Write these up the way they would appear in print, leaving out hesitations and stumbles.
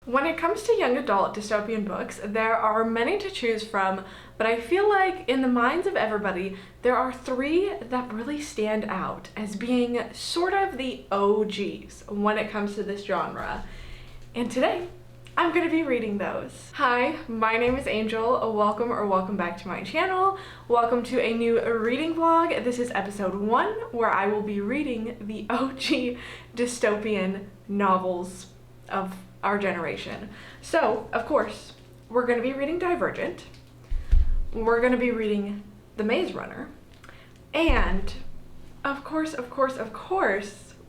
When it comes to young adult dystopian books, there are many to choose from, but I feel like in the minds of everybody, there are three that really stand out as being sort of the OGs when it comes to this genre. And today, I'm going to be reading those. Hi, my name is Angel. Welcome back to my channel. Welcome to a new reading vlog. This is episode 1, where I will be reading the OG dystopian novels of our generation. So, of course, we're going to be reading Divergent. We're going to be reading The Maze Runner. And, of course,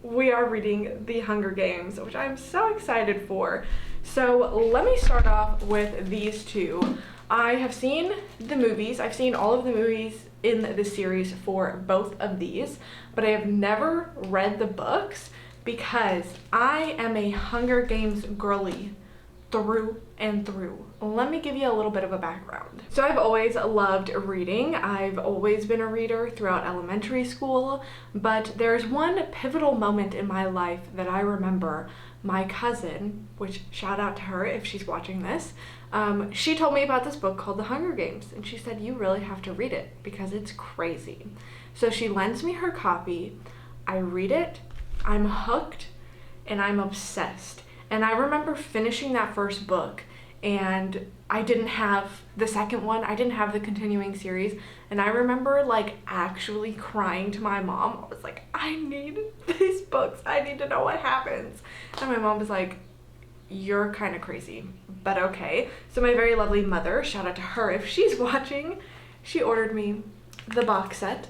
we are reading The Hunger Games, which I'm so excited for. So, let me start off with these two. I have seen the movies. I've seen all of the movies in the series for both of these, but I have never read the books, because I am a Hunger Games girly through and through. Let me give you a little bit of a background. So I've always loved reading. I've always been a reader throughout elementary school, but there's one pivotal moment in my life that I remember. My cousin, which shout out to her if she's watching this, she told me about this book called The Hunger Games, and she said, you really have to read it because it's crazy. So she lends me her copy. I read it. I'm hooked and I'm obsessed. And I remember finishing that first book, and I didn't have the second one. I didn't have the continuing series. And I remember like actually crying to my mom. I was like, I need these books. I need to know what happens. And my mom was like, you're kind of crazy, but okay. So my very lovely mother, shout out to her if she's watching, she ordered me the box set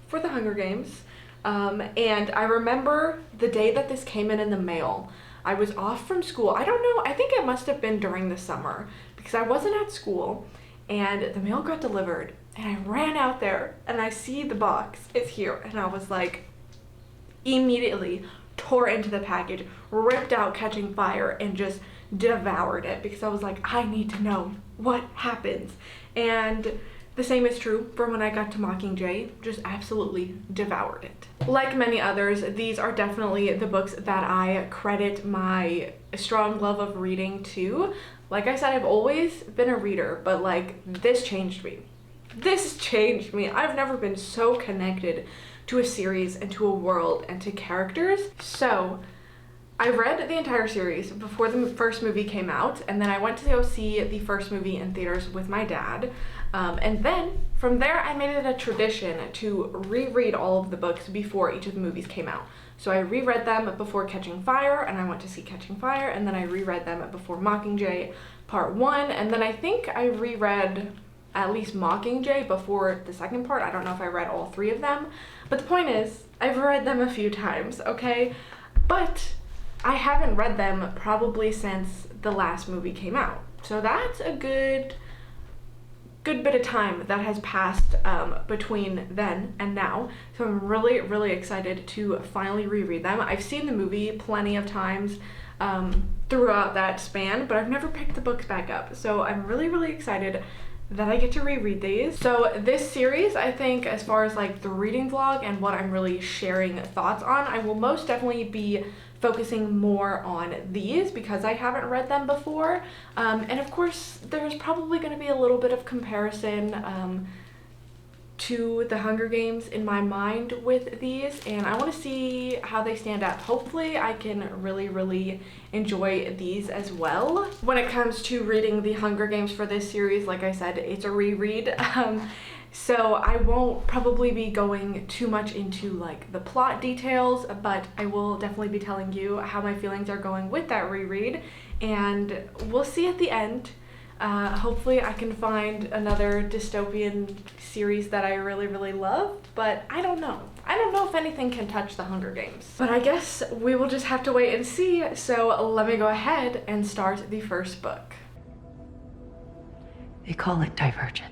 for The Hunger Games. And I remember the day that this came in the mail. I was off from school. I don't know, I think it must have been during the summer because I wasn't at school, and the mail got delivered, and I ran out there and I see the box, it's here, and I was like, immediately tore into the package, ripped out Catching Fire, and just devoured it because I was like, I need to know what happens. And the same is true for when I got to Mockingjay, just absolutely devoured it. Like many others, these are definitely the books that I credit my strong love of reading to. Like I said, I've always been a reader, but like this changed me. This changed me. I've never been so connected to a series and to a world and to characters. So I read the entire series before the first movie came out, and then I went to go see the first movie in theaters with my dad. And then from there, I made it a tradition to reread all of the books before each of the movies came out. So I reread them before Catching Fire, and I went to see Catching Fire, and then I reread them before Mockingjay Part 1, and then I think I reread at least Mockingjay before the second part. I don't know if I read all three of them, but the point is, I've read them a few times, okay? But I haven't read them probably since the last movie came out. So that's a good bit of time that has passed between then and now. So I'm really excited to finally reread them. I've seen the movie plenty of times throughout that span, but I've never picked the books back up. So I'm really excited that I get to reread these. So this series, I think, as far as like the reading vlog and what I'm really sharing thoughts on, I will most definitely be focusing more on these because I haven't read them before. And of course, there's probably going to be a little bit of comparison to The Hunger Games in my mind with these, and I want to see how they stand out. Hopefully I can really enjoy these as well. When it comes to reading The Hunger Games for this series, like I said, it's a reread. So I won't probably be going too much into like the plot details, but I will definitely be telling you how my feelings are going with that reread, and we'll see at the end. Hopefully I can find another dystopian series that I really love, but I don't know. I don't know if anything can touch The Hunger Games. But I guess we will just have to wait and see, so let me go ahead and start the first book. They call it Divergent.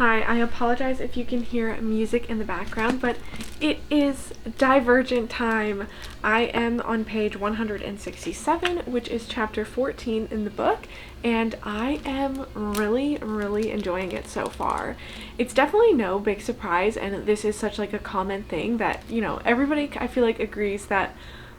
Hi, I apologize if you can hear music in the background, but it is Divergent time. I am on page 167, which is chapter 14 in the book, and I am really enjoying it so far. It's definitely no big surprise, and this is such like a common thing that, you know, everybody I feel like agrees that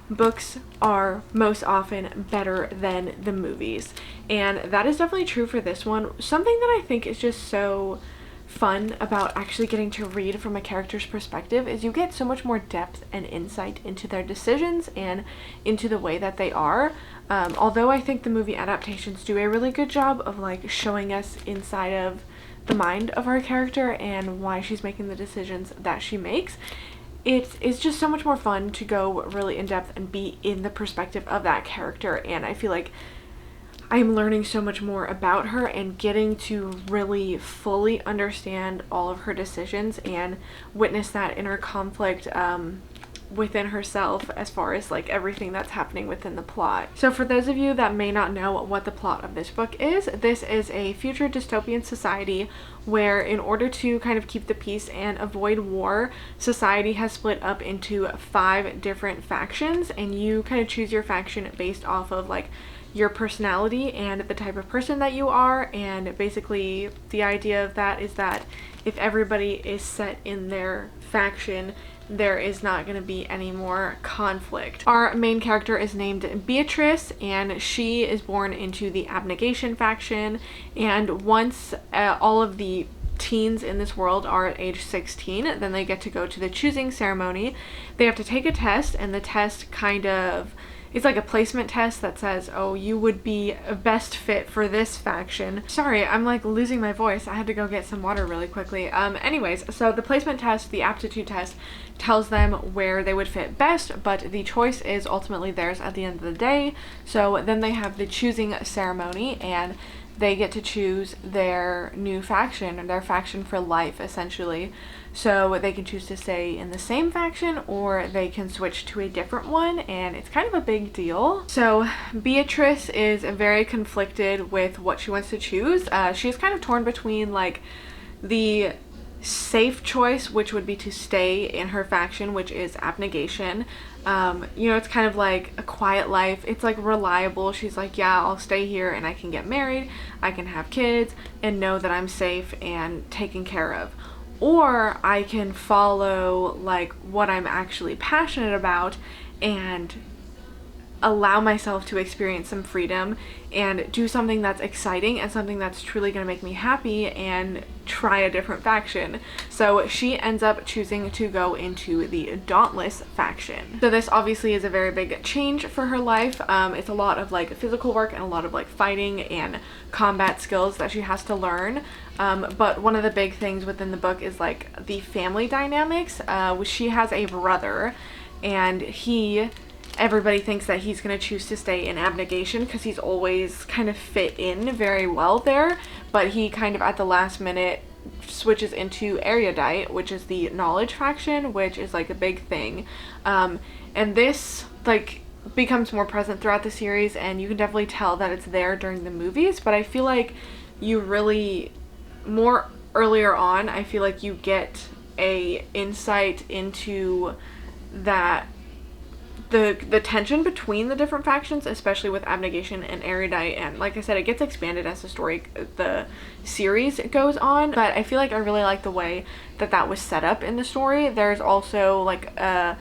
books are most often better than the movies, and that is definitely true for this one. Something that I think is just so fun about actually getting to read from a character's perspective is you get so much more depth and insight into their decisions and into the way that they are. Although I think the movie adaptations do a really good job of like showing us inside of the mind of our character and why she's making the decisions that she makes, it is just so much more fun to go really in depth and be in the perspective of that character, and I feel like I'm learning so much more about her and getting to really fully understand all of her decisions and witness that inner conflict within herself as far as like everything that's happening within the plot. So for those of you that may not know what the plot of this book is, this is a future dystopian society where in order to kind of keep the peace and avoid war, society has split up into 5 different factions, and you kind of choose your faction based off of like your personality and the type of person that you are. And basically the idea of that is that if everybody is set in their faction, there is not going to be any more conflict. Our main character is named Beatrice, and she is born into the abnegation faction, and once all of the teens in this world are at age 16, then they get to go to the choosing ceremony. They have to take a test, and the test kind of, it's like a placement test that says, oh, you would be a best fit for this faction. Sorry, I'm like losing my voice. I had to go get some water really quickly. Anyways, so the placement test, the aptitude test, tells them where they would fit best, but the choice is ultimately theirs at the end of the day. So then they have the choosing ceremony, and they get to choose their new faction, or their faction for life, essentially. So they can choose to stay in the same faction, or they can switch to a different one, and it's kind of a big deal. So Beatrice is very conflicted with what she wants to choose. She's kind of torn between like the safe choice, which would be to stay in her faction, which is abnegation. You know, it's kind of like a quiet life. It's like reliable. She's like, yeah, I'll stay here and I can get married, I can have kids and know that I'm safe and taken care of. Or I can follow like what I'm actually passionate about and allow myself to experience some freedom and do something that's exciting and something that's truly going to make me happy and try a different faction. So she ends up choosing to go into the Dauntless faction. So this obviously is a very big change for her life. It's a lot of like physical work and a lot of like fighting and combat skills that she has to learn. But one of the big things within the book is like the family dynamics. She has a brother, and everybody thinks that he's going to choose to stay in abnegation because he's always kind of fit in very well there, but he kind of at the last minute switches into erudite, which is the knowledge faction, which is like a big thing. And this like becomes more present throughout the series, and you can definitely tell that it's there during the movies, but I feel like you really more earlier on, I feel like you get a insight into that the tension between the different factions, especially with abnegation and erudite, and like I said, it gets expanded as the series goes on, but I feel like I really like the way that was set up in the story. There's also like a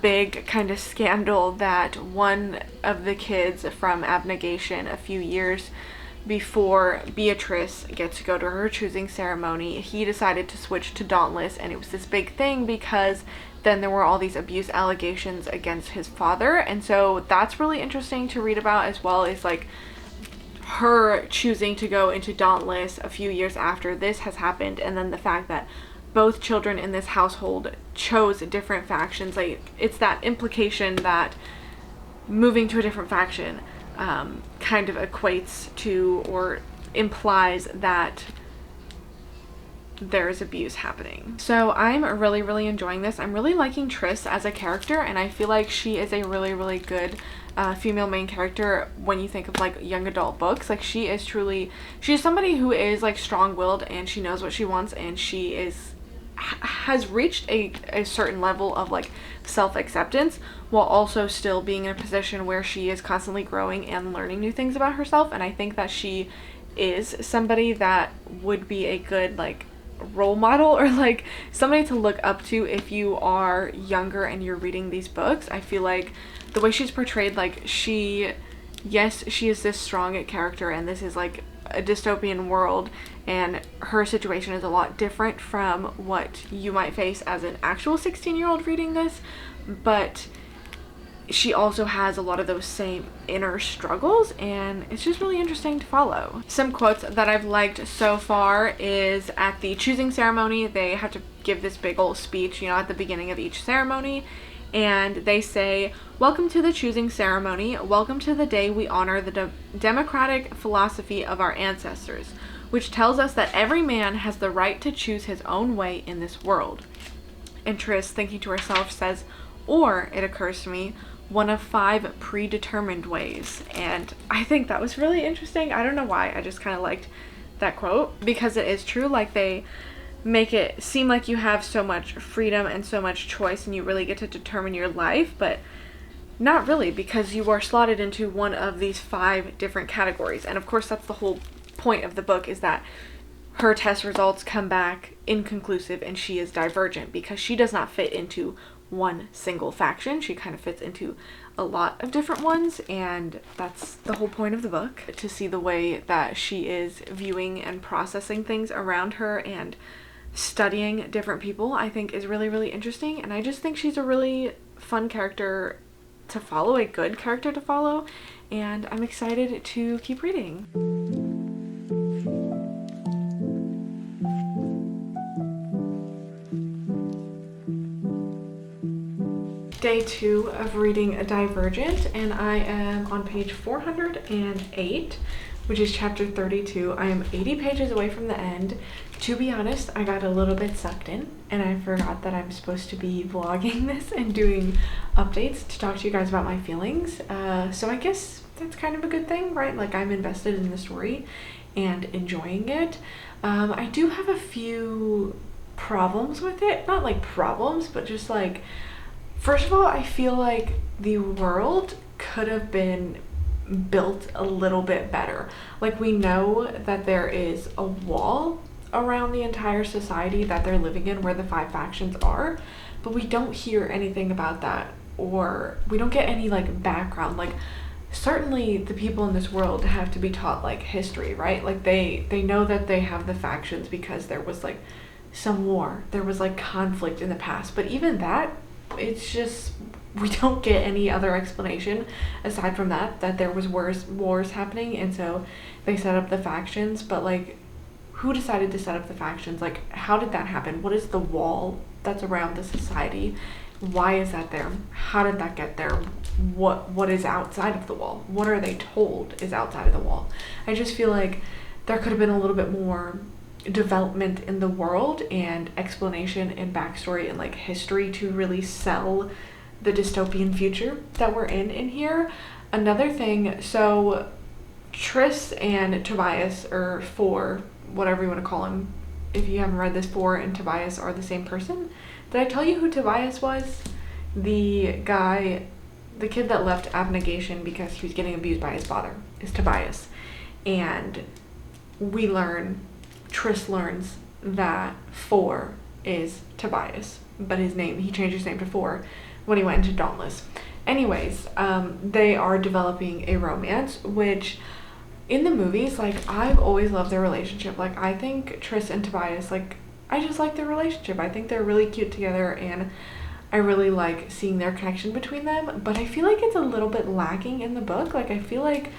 big kind of scandal that one of the kids from abnegation, a few years before Beatrice gets to go to her choosing ceremony, he decided to switch to Dauntless, and it was this big thing because then there were all these abuse allegations against his father. And so that's really interesting to read about, as well as like her choosing to go into Dauntless a few years after this has happened, and then the fact that both children in this household chose different factions. Like, it's that implication that moving to a different faction kind of equates to or implies that there's abuse happening. So I'm really enjoying this. I'm really liking Tris as a character, and I feel like she is a really good female main character when you think of like young adult books. Like she's somebody who is like strong-willed, and she knows what she wants, and she has reached a certain level of like self-acceptance, while also still being in a position where she is constantly growing and learning new things about herself. And I think that she is somebody that would be a good like role model, or like somebody to look up to if you are younger and you're reading these books. I feel like the way she's portrayed, like she is this strong character, and this is like a dystopian world, and her situation is a lot different from what you might face as an actual 16-year-old reading this, but she also has a lot of those same inner struggles, and it's just really interesting to follow. Some quotes that I've liked so far is at the choosing ceremony, they have to give this big old speech, you know, at the beginning of each ceremony, and they say, "Welcome to the choosing ceremony. Welcome to the day we honor the democratic philosophy of our ancestors, which tells us that every man has the right to choose his own way in this world." And Tris, thinking to herself, says, "Or, it occurs to me, one of 5 predetermined ways." And I think that was really interesting. I don't know why, I just kind of liked that quote, because it is true. Like, they make it seem like you have so much freedom and so much choice, and you really get to determine your life, but not really, because you are slotted into one of these 5 different categories. And of course, that's the whole point of the book, is that her test results come back inconclusive, and she is divergent because she does not fit into one single faction. She kind of fits into a lot of different ones, and that's the whole point of the book, to see the way that she is viewing and processing things around her and studying different people. I think is really interesting, and I just think she's a really fun character to follow, a good character to follow, and I'm excited to keep reading. Day 2 of reading Divergent, and I am on page 408, which is chapter 32. I am 80 pages away from the end. To be honest, I got a little bit sucked in, and I forgot that I'm supposed to be vlogging this and doing updates to talk to you guys about my feelings. So I guess that's kind of a good thing, right? Like, I'm invested in the story and enjoying it. I do have a few problems with it. Not like problems, but just like, first of all, I feel like the world could have been built a little bit better. Like, we know that there is a wall around the entire society that they're living in where the 5 factions are, but we don't hear anything about that, or we don't get any like background. Like, certainly the people in this world have to be taught like history, right? Like, they know that they have the factions because there was like some war, there was like conflict in the past, but even that, it's just, we don't get any other explanation aside from that there was wars happening, and so they set up the factions. But like, who decided to set up the factions? Like, how did that happen? What is the wall that's around the society? Why is that there? How did that get there? What is outside of the wall? What are they told is outside of the wall? I just feel like there could have been a little bit more development in the world and explanation and backstory and like history to really sell the dystopian future that we're in here. Another thing, so Tris and Tobias, or Four, whatever you want to call him, if you haven't read this, Four and Tobias are the same person. Did I tell you who Tobias was? The guy, the kid that left Abnegation because he was getting abused by his father, is Tobias. And Tris learns that Four is Tobias, but he changed his name to Four when he went into Dauntless. Anyways, they are developing a romance, which in the movies, like, I've always loved their relationship. Like, I think Tris and Tobias, like, I just like their relationship. I think they're really cute together, and I really like seeing their connection between them, but I feel like it's a little bit lacking in the book. Like, I feel like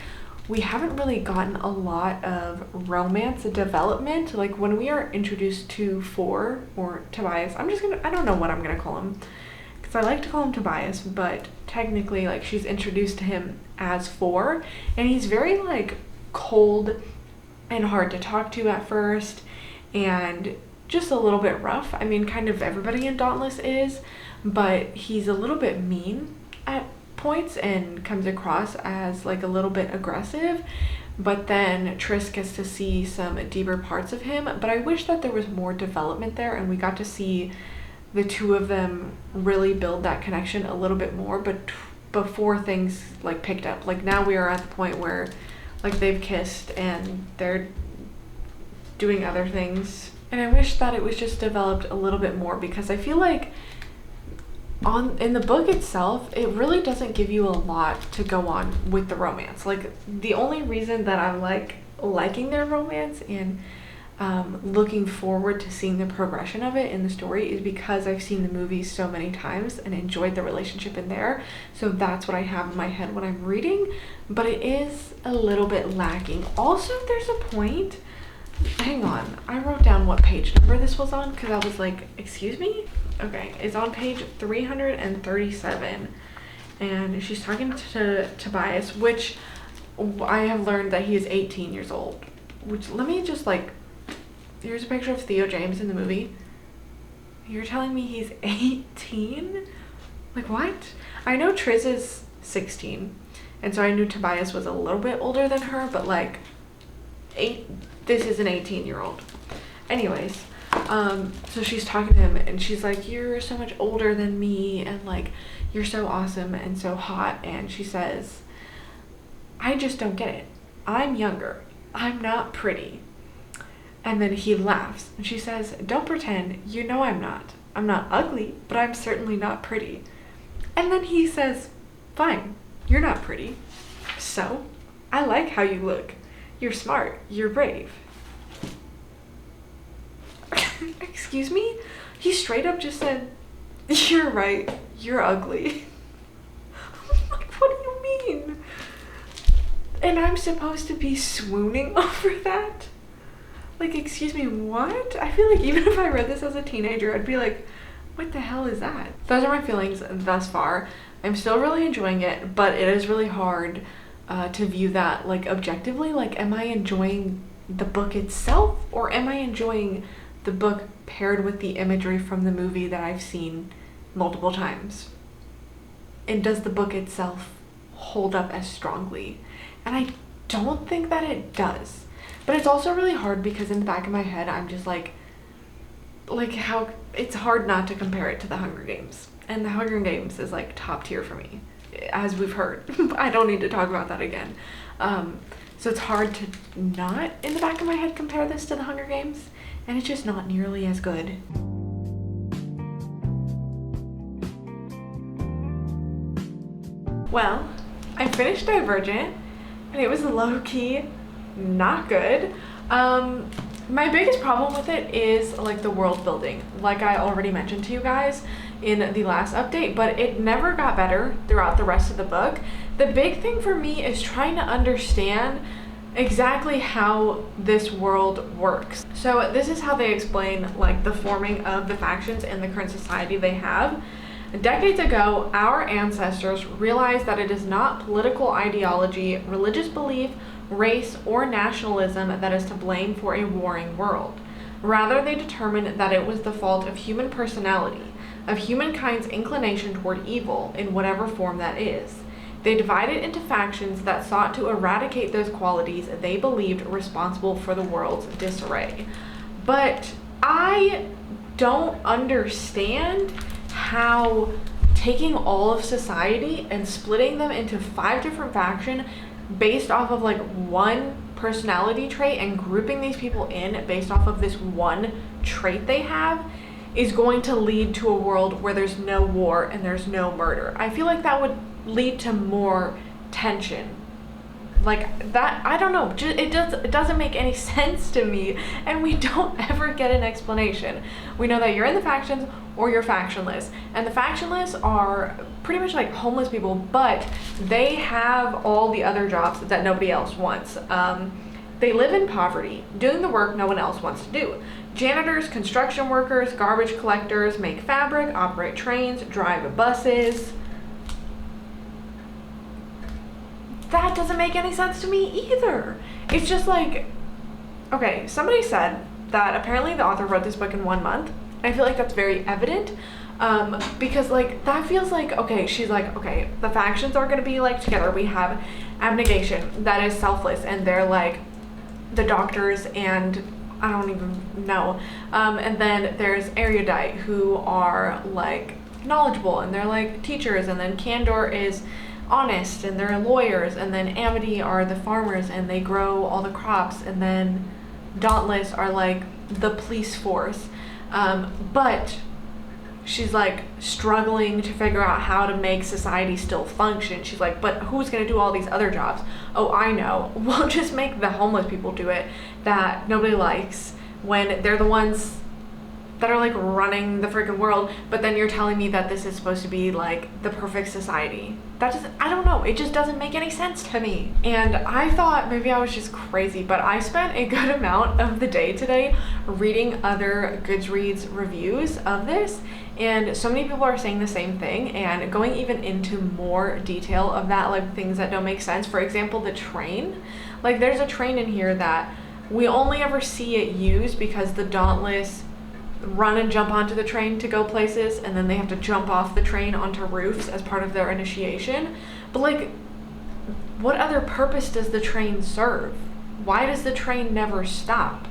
we haven't really gotten a lot of romance development. Like, when we are introduced to Four, or Tobias, I don't know what I'm gonna call him, because I like to call him Tobias, but technically, like, she's introduced to him as Four, and he's very, like, cold and hard to talk to at first, and just a little bit rough. I mean, kind of everybody in Dauntless is, but he's a little bit mean at points and comes across as like a little bit aggressive. But then Tris gets to see some deeper parts of him. But I wish that there was more development there and we got to see the two of them really build that connection a little bit more. But before things like picked up, like now we are at the point where like they've kissed and they're doing other things. And I wish that it was just developed a little bit more, because I feel like in the book itself, it really doesn't give you a lot to go on with the romance. Like the only reason that I'm like liking their romance and looking forward to seeing the progression of it in the story is because I've seen the movies so many times and enjoyed the relationship in there. So that's what I have in my head when I'm reading, but it is a little bit lacking. Also, there's a point, hang on, I wrote down what page number this was on because I was like, excuse me? Okay, it's on page 337, and she's talking to Tobias, which I have learned that he is 18 years old, which, let me just like, here's a picture of Theo James in the movie. You're telling me he's 18? Like, what? I know Tris is 16, and so I knew Tobias was a little bit older than her, but like, this is an 18-year-old. Anyways, so she's talking to him and she's like, you're so much older than me and like you're so awesome and so hot, and she says, I just don't get it. I'm younger. I'm not pretty. And then he laughs and she says, don't pretend. You know I'm not. I'm not ugly, but I'm certainly not pretty. And then he says, fine, you're not pretty. So I like how you look. You're smart. You're brave. Excuse me? He straight up just said, you're right, you're ugly. Like, what do you mean? And I'm supposed to be swooning over that? Like, excuse me, what? I feel like even if I read this as a teenager, I'd be like, what the hell is that? Those are my feelings thus far. I'm still really enjoying it, but it is really hard to view that like objectively. Like, am I enjoying the book itself, or am I enjoying the book paired with the imagery from the movie that I've seen multiple times? And does the book itself hold up as strongly? And I don't think that it does. But it's also really hard because in the back of my head, I'm just like how it's hard not to compare it to the Hunger Games. And the Hunger Games is like top tier for me, as we've heard. I don't need to talk about that again. So it's hard to not, in the back of my head, compare this to the Hunger Games. And it's just not nearly as good. Well, I finished Divergent, and it was low-key not good. My biggest problem with it is like the world building, like I already mentioned to you guys in the last update, but it never got better throughout the rest of the book. The big thing for me is trying to understand exactly how this world works. So this is how they explain like the forming of the factions in the current society they have. Decades ago, our ancestors realized that it is not political ideology, religious belief, race, or nationalism that is to blame for a warring world. Rather, they determined that it was the fault of human personality, of humankind's inclination toward evil in whatever form that is. They divided into factions that sought to eradicate those qualities they believed responsible for the world's disarray. But I don't understand how taking all of society and splitting them into 5 different factions based off of like one personality trait and grouping these people in based off of this one trait they have is going to lead to a world where there's no war and there's no murder. I feel like that would lead to more tension. Like that, I don't know, it doesn't make any sense to me, and we don't ever get an explanation. We know that you're in the factions or you're factionless, and the factionless are pretty much like homeless people, but they have all the other jobs that nobody else wants. They live in poverty, doing the work no one else wants to do. Janitors, construction workers, garbage collectors, make fabric, operate trains, drive buses. That doesn't make any sense to me either. It's just like, okay, somebody said that apparently the author wrote this book in 1 month. And I feel like that's very evident, because like that feels like, okay, she's like, okay, the factions are gonna be like together. We have abnegation that is selfless, and they're like the doctors, and I don't even know. And then there's erudite, who are like knowledgeable, and they're like teachers, and then candor is honest, and they're lawyers, and then amity are the farmers, and they grow all the crops, and then dauntless are like the police force. But she's like struggling to figure out how to make society still function. She's like, but who's gonna do all these other jobs? Oh, I know. We'll just make the homeless people do it that nobody likes, when they're the ones that are like running the freaking world. But then you're telling me that this is supposed to be like the perfect society. That just, I don't know, it just doesn't make any sense to me. And I thought maybe I was just crazy, but I spent a good amount of the day today reading other Goodreads reviews of this, and so many people are saying the same thing and going even into more detail of that, like things that don't make sense. For example, the train. Like there's a train in here that we only ever see it used because the Dauntless run and jump onto the train to go places, and then they have to jump off the train onto roofs as part of their initiation. But like, what other purpose does the train serve? Why does the train never stop?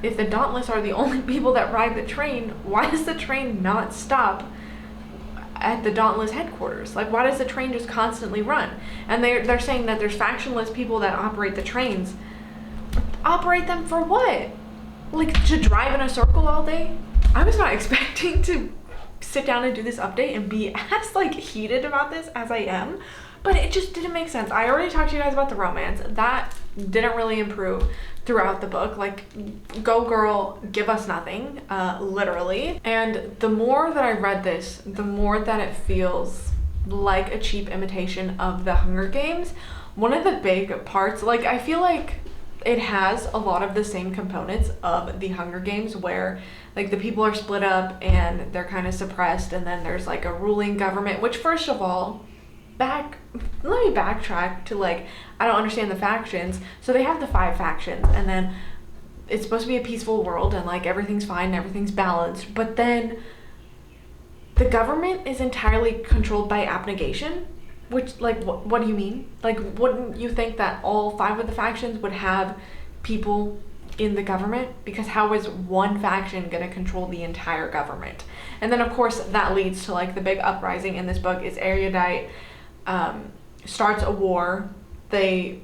If the Dauntless are the only people that ride the train, why does the train not stop at the Dauntless headquarters? Like, why does the train just constantly run? And they're saying that there's factionless people that operate the trains. Operate them for what? Like, to drive in a circle all day? I was not expecting to sit down and do this update and be as like heated about this as I am, but it just didn't make sense. I already talked to you guys about the romance. That didn't really improve throughout the book. Like, go girl, give us nothing, literally. And the more that I read this, the more that it feels like a cheap imitation of the Hunger Games. One of the big parts, like, I feel like it has a lot of the same components of the Hunger Games, where like the people are split up and they're kind of suppressed, and then there's like a ruling government, which, first of all, let me backtrack to, like, I don't understand the factions. So they have the 5 factions, and then it's supposed to be a peaceful world, and like everything's fine and everything's balanced, but then the government is entirely controlled by abnegation. Which, like, what do you mean? Like, wouldn't you think that all 5 of the factions would have people in the government? Because how is one faction gonna control the entire government? And then, of course, that leads to, like, the big uprising in this book is erudite starts a war. They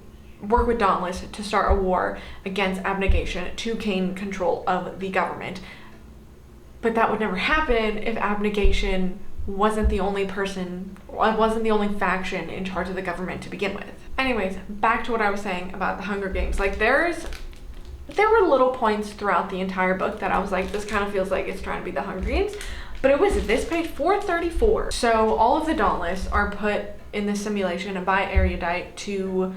work with Dauntless to start a war against abnegation to gain control of the government. But that would never happen if abnegation wasn't the only faction in charge of the government to begin with. Anyways, back to what I was saying about the Hunger Games. Like, there were little points throughout the entire book that I was like, this kind of feels like it's trying to be the Hunger Games. But it was this page 434. So all of the Dauntless are put in this simulation by erudite to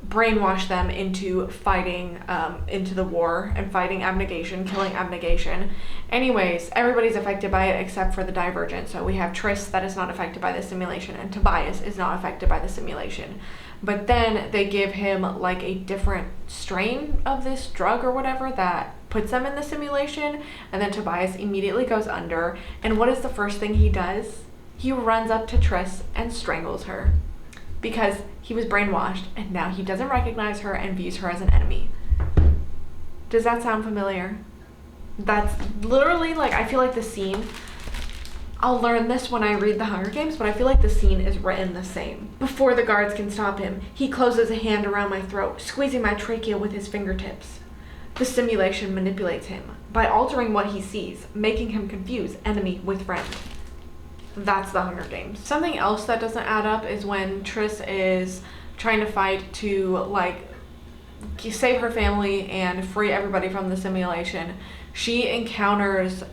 brainwash them into fighting into the war and fighting abnegation, killing abnegation. Anyways, everybody's affected by it except for the Divergent. So we have Triss that is not affected by the simulation, and Tobias is not affected by the simulation. But then they give him like a different strain of this drug or whatever that puts them in the simulation, and then Tobias immediately goes under. And what is the first thing he does? He runs up to Triss and strangles her, because he was brainwashed and now he doesn't recognize her and views her as an enemy. Does that sound familiar? That's literally, like, I feel like the scene, I'll learn this when I read the Hunger Games, but I feel like the scene is written the same. Before the guards can stop him, he closes a hand around my throat, squeezing my trachea with his fingertips. The simulation manipulates him by altering what he sees, making him confuse enemy with friend. That's the Hunger Games. Something else that doesn't add up is when Triss is trying to fight to, like, save her family and free everybody from the simulation. She encounters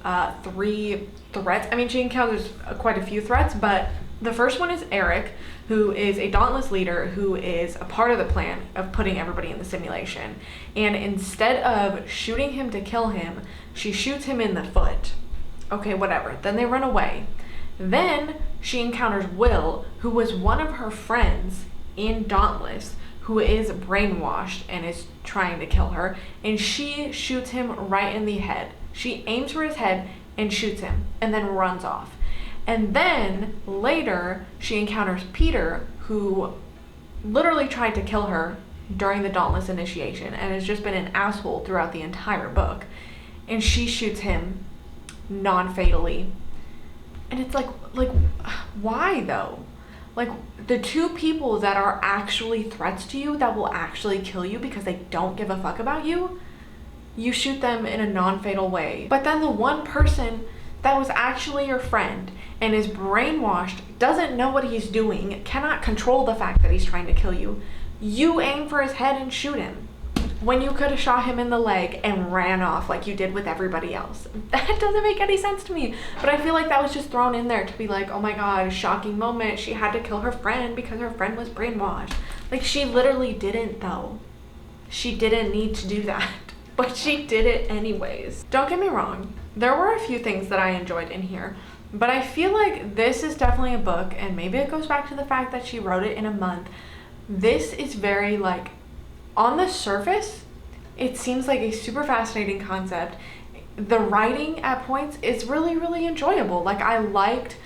3 threats. I mean, she encounters quite a few threats, but the first one is Eric, who is a Dauntless leader who is a part of the plan of putting everybody in the simulation. And instead of shooting him to kill him, she shoots him in the foot. Okay, whatever. Then they run away. Then she encounters Will, who was one of her friends in Dauntless, who is brainwashed and is trying to kill her, and she shoots him right in the head. She aims for his head and shoots him and then runs off. And then later she encounters Peter, who literally tried to kill her during the Dauntless initiation and has just been an asshole throughout the entire book. And she shoots him non-fatally. And it's like why though? Like, the two people that are actually threats to you, that will actually kill you because they don't give a fuck about you, you shoot them in a non-fatal way. But then the one person that was actually your friend and is brainwashed, doesn't know what he's doing, cannot control the fact that he's trying to kill you, you aim for his head and shoot him when you could have shot him in the leg and ran off like you did with everybody else. That doesn't make any sense to me. But I feel like that was just thrown in there to be like, oh my god, shocking moment, she had to kill her friend because her friend was brainwashed. Like, she literally didn't though. She didn't need to do that, but she did it anyways. Don't get me wrong, there were a few things that I enjoyed in here, but I feel like this is definitely a book, and maybe it goes back to the fact that she wrote it in a month. This is very like, on the surface, it seems like a super fascinating concept. The writing at points is really, really enjoyable. Like, I liked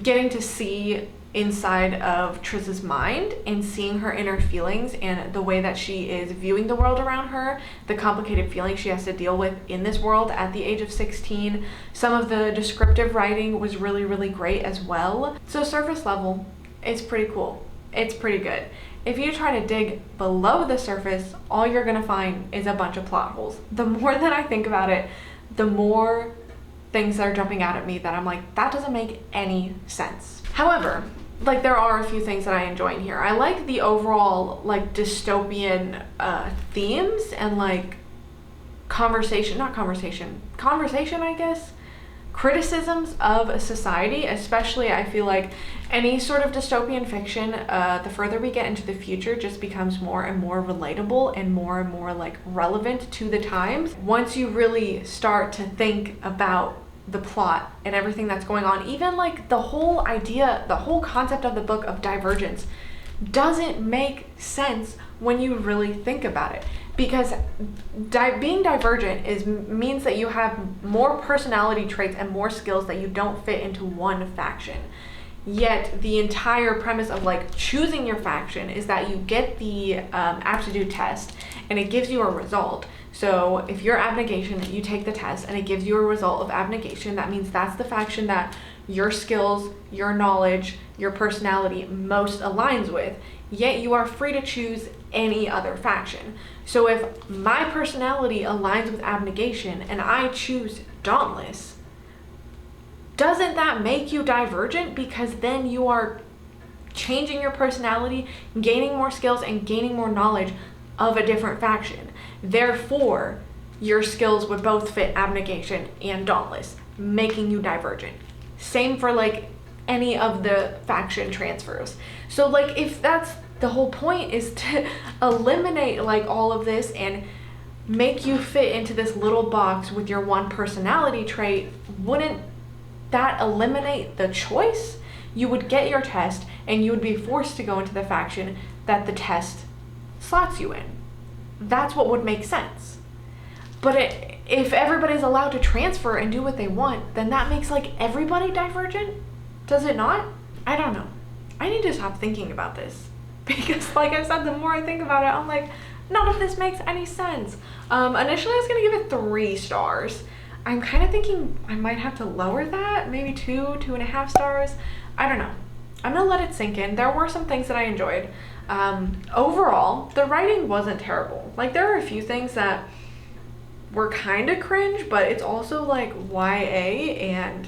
getting to see inside of Triz's mind and seeing her inner feelings and the way that she is viewing the world around her, the complicated feelings she has to deal with in this world at the age of 16. Some of the descriptive writing was really, really great as well. So surface level, it's pretty cool. It's pretty good. If you try to dig below the surface, all you're gonna find is a bunch of plot holes. The more that I think about it, the more things that are jumping out at me that I'm like, that doesn't make any sense. However, like, there are a few things that I enjoy in here. I like the overall like dystopian themes and like conversation, I guess, criticisms of society. Especially, I feel like any sort of dystopian fiction, the further we get into the future, just becomes more and more relatable and more like relevant to the times. Once you really start to think about the plot and everything that's going on, even like the whole idea, the whole concept of the book of Divergence doesn't make sense when you really think about it, because being divergent means that you have more personality traits and more skills that you don't fit into one faction. Yet the entire premise of like choosing your faction is that you get the aptitude test and it gives you a result. So if you're abnegation, you take the test and it gives you a result of abnegation. That means that's the faction that your skills, your knowledge, your personality most aligns with. Yet you are free to choose any other faction. So if my personality aligns with abnegation and I choose Dauntless, doesn't that make you divergent? Because then you are changing your personality, gaining more skills and gaining more knowledge of a different faction. Therefore, your skills would both fit abnegation and Dauntless, making you divergent. Same for like any of the faction transfers. So like, if that's the whole point, is to eliminate like all of this and make you fit into this little box with your one personality trait, wouldn't that eliminate the choice? You would get your test and you would be forced to go into the faction that the test slots you in. That's what would make sense. But if everybody's allowed to transfer and do what they want, then that makes like everybody divergent? Does it not? I don't know. I need to stop thinking about this, because like I said, the more I think about it, I'm like, none of this makes any sense. Initially I was gonna give it 3 stars. I'm kind of thinking I might have to lower that, maybe 2.5 stars. I don't know. I'm gonna let it sink in. There were some things that I enjoyed. Overall, the writing wasn't terrible. Like, there are a few things that were kind of cringe, but it's also like YA and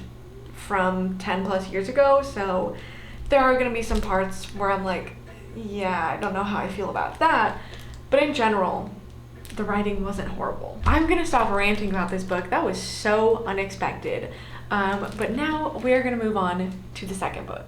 from 10 plus years ago, so there are gonna be some parts where I'm like, yeah, I don't know how I feel about that. But in general, the writing wasn't horrible. I'm gonna stop ranting about this book. That was so unexpected. But now we're gonna move on to the second book.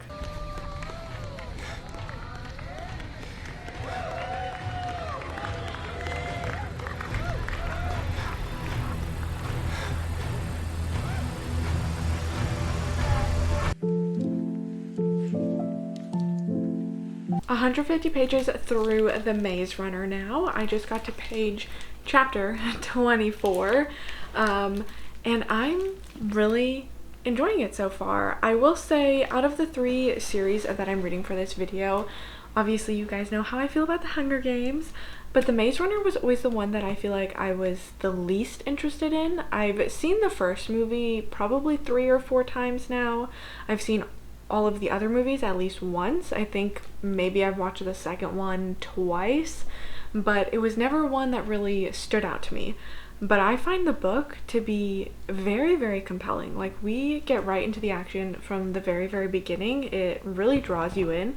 150 pages through The Maze Runner now. I just got to chapter 24, and I'm really enjoying it so far. I will say, out of the 3 series that I'm reading for this video, obviously you guys know how I feel about the Hunger Games, but The Maze Runner was always the one that I feel like I was the least interested in. I've seen the first movie probably 3 or 4 times now. I've seen all of the other movies at least once. I think maybe I've watched the second one twice, but it was never one that really stood out to me. But I find the book to be very, very compelling. Like, we get right into the action from the very, very beginning. It really draws you in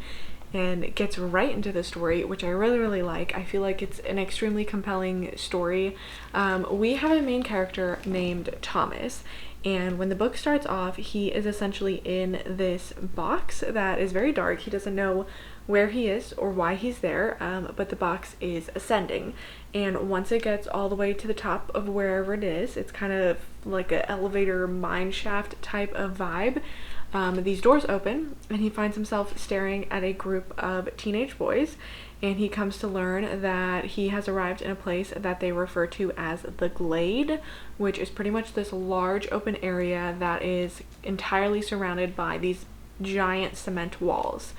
and gets right into the story, which I really, really like. I feel like it's an extremely compelling story. We have a main character named Thomas, and when the book starts off, he is essentially in this box that is very dark. He doesn't know where he is or why he's there, but the box is ascending. And once it gets all the way to the top of wherever it is, it's kind of like an elevator mine shaft type of vibe. These doors open, and he finds himself staring at a group of teenage boys, and he comes to learn that he has arrived in a place that they refer to as the Glade, which is pretty much this large open area that is entirely surrounded by these giant cement walls.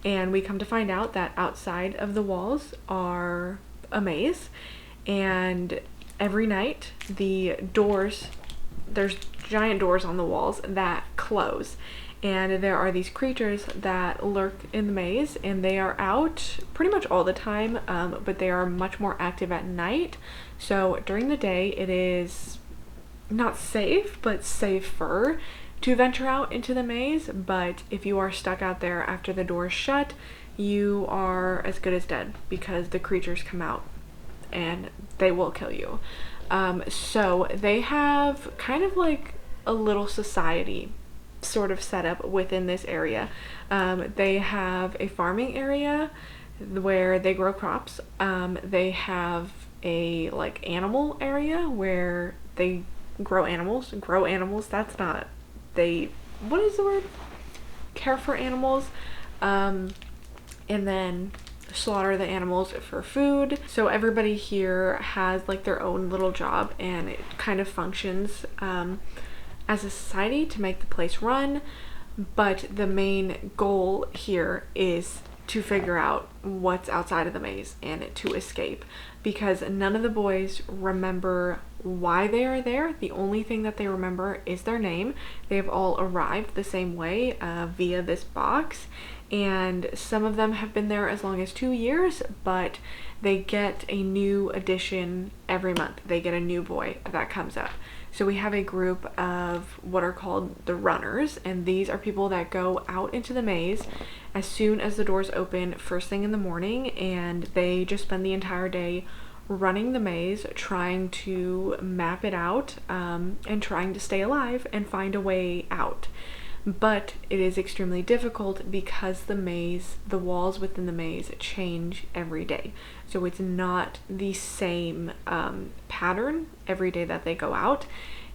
And we come to find out that outside of the walls are a maze, and every night there's giant doors on the walls that close, and there are these creatures that lurk in the maze, and they are out pretty much all the time, but they are much more active at night. So during the day it is not safe, but safer to venture out into the maze. But if you are stuck out there after the doors shut, you are as good as dead, because the creatures come out and they will kill you. So they have kind of like a little society sort of set up within this area. They have a farming area where they grow crops. They have a like animal area where they grow animals. That's not, what is the word? Care for animals. And then slaughter the animals for food. So everybody here has like their own little job, and it kind of functions as a society to make the place run. But the main goal here is to figure out what's outside of the maze and to escape, because none of the boys remember why they are there. The only thing that they remember is their name. They've all arrived the same way via this box, and some of them have been there as long as 2 years, but they get a new addition every month. They get a new boy that comes up. So we have a group of what are called the runners, and these are people that go out into the maze as soon as the doors open first thing in the morning, and they just spend the entire day running the maze, trying to map it out, and trying to stay alive and find a way out. But it is extremely difficult because the walls within the maze change every day. So it's not the same pattern every day that they go out,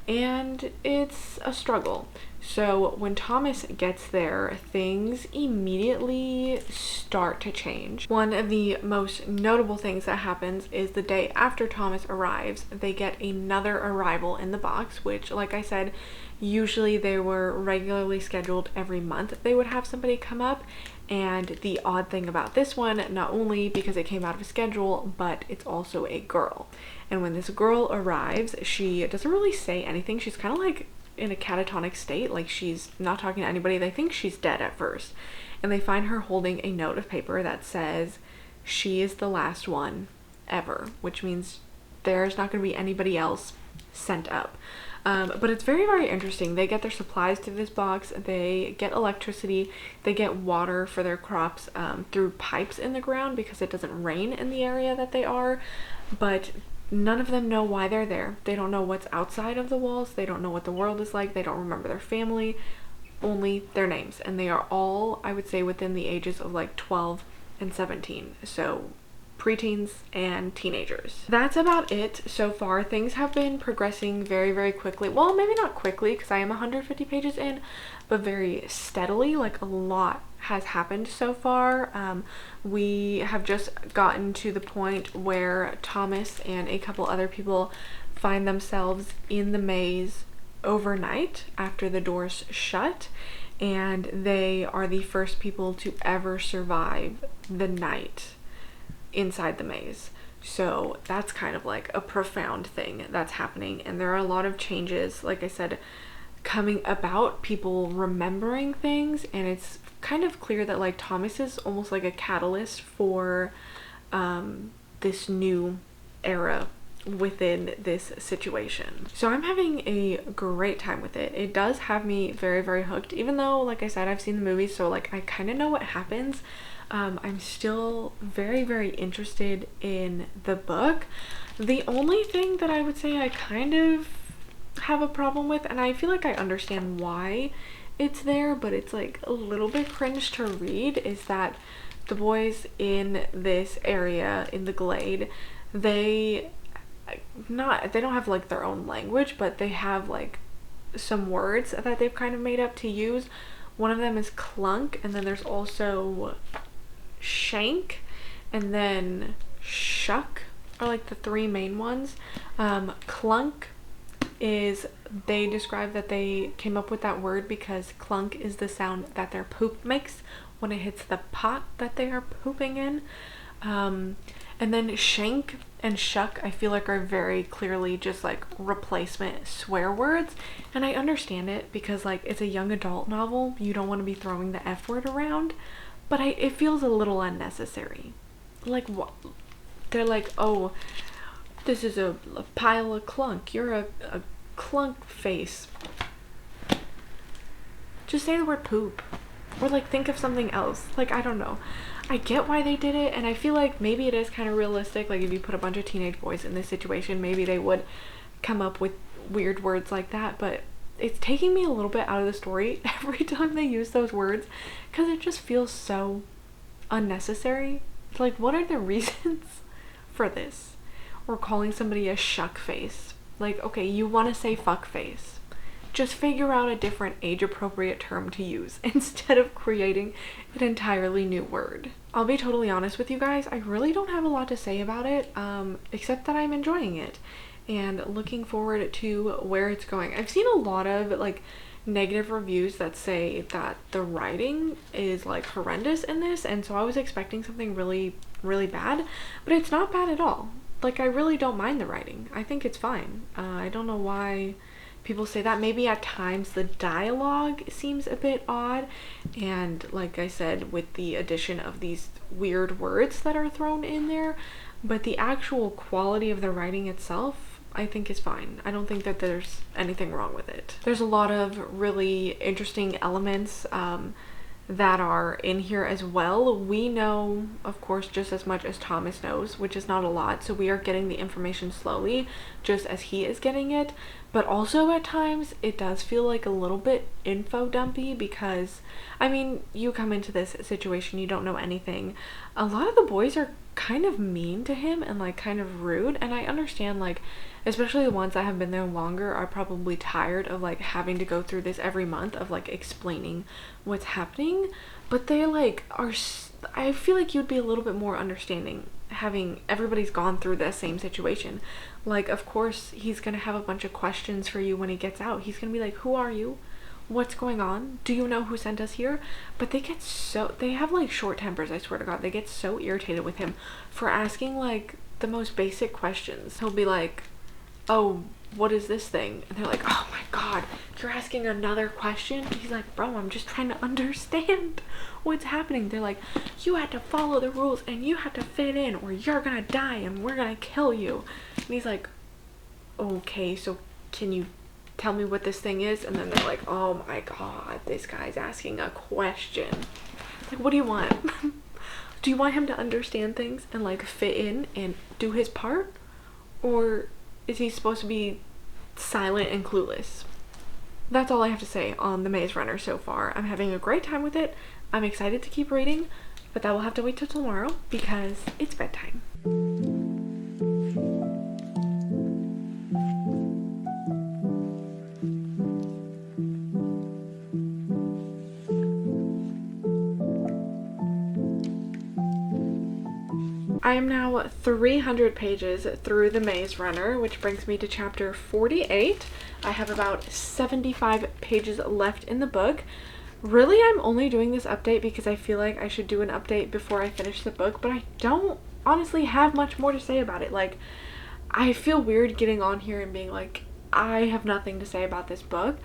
and it's a struggle. So when Thomas gets there, things immediately start to change. One of the most notable things that happens is the day after Thomas arrives, they get another arrival in the box, which, like I said, usually they were regularly scheduled every month. They would have somebody come up, and the odd thing about this one, not only because it came out of a schedule, but it's also a girl. And when this girl arrives, she doesn't really say anything. She's kind of like in a catatonic state, like she's not talking to anybody. They think she's dead at first, and they find her holding a note of paper that says she is the last one ever, which means there's not going to be anybody else sent up. But it's very, very interesting. They get their supplies through this box, they get electricity, they get water for their crops through pipes in the ground because it doesn't rain in the area that they are. But none of them know why they're there. They don't know what's outside of the walls. They don't know what the world is like. They don't remember their family, only their names. And they are all, I would say, within the ages of like 12 and 17. So preteens and teenagers. That's about it so far. Things have been progressing very, very quickly. Well, maybe not quickly because I am 150 pages in, but very steadily. Like, a lot has happened so far. We have just gotten to the point where Thomas and a couple other people find themselves in the maze overnight after the doors shut, and they are the first people to ever survive the night inside the maze. So that's kind of like a profound thing that's happening, and there are a lot of changes, like I said, coming about, people remembering things, and it's kind of clear that like Thomas is almost like a catalyst for this new era within this situation. So I'm having a great time with it. It does have me very, very hooked, even though, like I said, I've seen the movie, so like I kind of know what happens. I'm still very, very interested in the book. The only thing that I would say I kind of have a problem with, and I feel like I understand why it's there, but it's like a little bit cringe to read, is that the boys in this area in the glade, they don't have like their own language, but they have like some words that they've kind of made up to use. One of them is clunk, and then there's also shank, and then shuck are like the three main ones. Clunk is, they describe that they came up with that word because clunk is the sound that their poop makes when it hits the pot that they are pooping in. And then shank and shuck I feel like are very clearly just like replacement swear words, and I understand it because like it's a young adult novel, you don't want to be throwing the F word around, but it feels a little unnecessary. Like, what? They're like, oh, this is a pile of clunk, you're a clunk face. Just say the word poop, or like think of something else. Like, I don't know. I get why they did it, and I feel like maybe it is kind of realistic. Like, if you put a bunch of teenage boys in this situation, maybe they would come up with weird words like that, but it's taking me a little bit out of the story every time they use those words because it just feels so unnecessary. Like, what are the reasons for this? Or calling somebody a shuck face. Like, okay, you want to say fuck face, just figure out a different age-appropriate term to use instead of creating an entirely new word. I'll be totally honest with you guys, I really don't have a lot to say about it, except that I'm enjoying it and looking forward to where it's going. I've seen a lot of like negative reviews that say that the writing is like horrendous in this, and so I was expecting something really, really bad, but it's not bad at all. Like, I really don't mind the writing. I think it's fine. I don't know why people say that. Maybe at times the dialogue seems a bit odd, and like I said, with the addition of these weird words that are thrown in there, but the actual quality of the writing itself I think is fine. I don't think that there's anything wrong with it. There's a lot of really interesting elements that are in here as well. We know, of course, just as much as Thomas knows, which is not a lot, so we are getting the information slowly just as he is getting it, but also at times it does feel like a little bit info dumpy because, I mean, you come into this situation, you don't know anything. A lot of the boys are kind of mean to him and like kind of rude, and I understand, like, especially the ones that have been there longer are probably tired of like having to go through this every month of like explaining what's happening, but they like are, I feel like you'd be a little bit more understanding having everybody's gone through the same situation. Like, of course he's gonna have a bunch of questions for you when he gets out. He's gonna be like, who are you? What's going on? Do you know who sent us here? But they have like short tempers, I swear to God. They get so irritated with him for asking like the most basic questions. He'll be like, oh, what is this thing? And they're like, oh my God, you're asking another question? He's like, bro, I'm just trying to understand what's happening. They're like, you had to follow the rules and you had to fit in or you're gonna die and we're gonna kill you. And he's like, okay, so can you tell me what this thing is? And then they're like, oh my God, this guy's asking a question. Like, what do you want? Do you want him to understand things and like fit in and do his part? Or is he supposed to be silent and clueless? That's all I have to say on The Maze Runner so far. I'm having a great time with it. I'm excited to keep reading, but that will have to wait till tomorrow because it's bedtime. I am now 300 pages through The Maze Runner, which brings me to chapter 48. I have about 75 pages left in the book. Really, I'm only doing this update because I feel like I should do an update before I finish the book, but I don't honestly have much more to say about it. Like, I feel weird getting on here and being like, I have nothing to say about this book.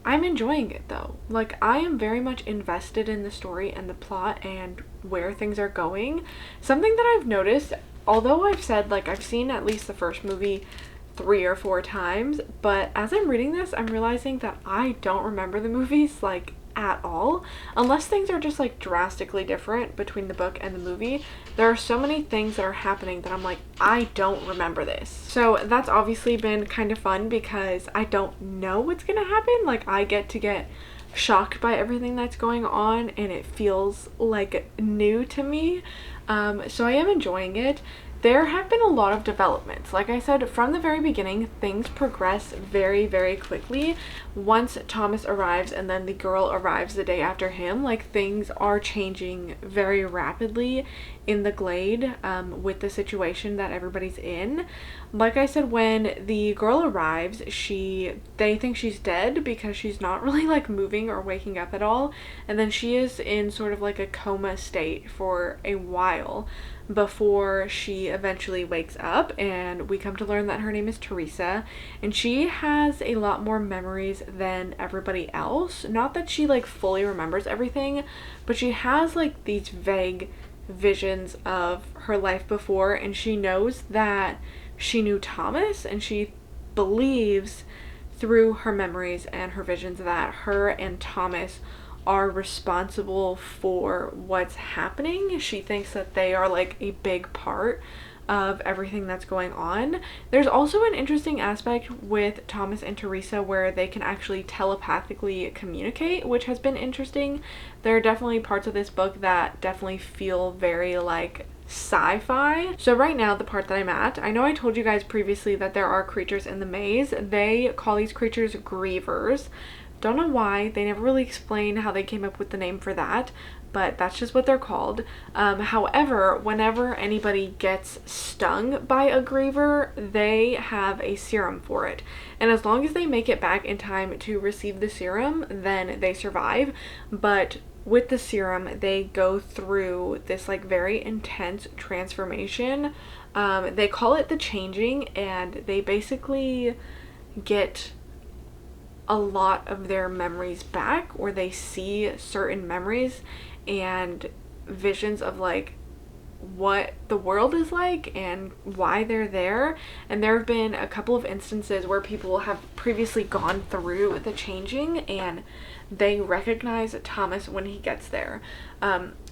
I'm enjoying it though. Like, I am very much invested in the story and the plot and where things are going. Something that I've noticed, although I've said like I've seen at least the first movie 3 or 4 times, but as I'm reading this, I'm realizing that I don't remember the movies like at all, unless things are just like drastically different between the book and the movie. There are so many things that are happening that I'm like, I don't remember this. So that's obviously been kind of fun because I don't know what's gonna happen. Like, I get to get shocked by everything that's going on and it feels like new to me. So I am enjoying it. There have been a lot of developments. Like I said, from the very beginning, things progress very, very quickly. Once Thomas arrives and then the girl arrives the day after him, like, things are changing very rapidly in the Glade with the situation that everybody's in. Like I said, when the girl arrives, they think she's dead because she's not really like moving or waking up at all. And then she is in sort of like a coma state for a while before she eventually wakes up, and we come to learn that her name is Teresa, and she has a lot more memories than everybody else. Not that she like fully remembers everything, but she has like these vague visions of her life before, and she knows that she knew Thomas, and she believes through her memories and her visions that her and Thomas are responsible for what's happening. She thinks that they are like a big part of everything that's going on. There's also an interesting aspect with Thomas and Teresa where they can actually telepathically communicate, which has been interesting. There are definitely parts of this book that definitely feel very like sci-fi. So right now, the part that I'm at, I know I told you guys previously that there are creatures in the maze. They call these creatures grievers. Don't know why. They never really explain how they came up with the name for that, but that's just what they're called. However, whenever anybody gets stung by a griever, they have a serum for it. And as long as they make it back in time to receive the serum, then they survive. But with the serum, they go through this like very intense transformation. They call it the changing, and they basically get a lot of their memories back, or they see certain memories and visions of like what the world is like and why they're there. And there have been a couple of instances where people have previously gone through the changing and they recognize Thomas when he gets there.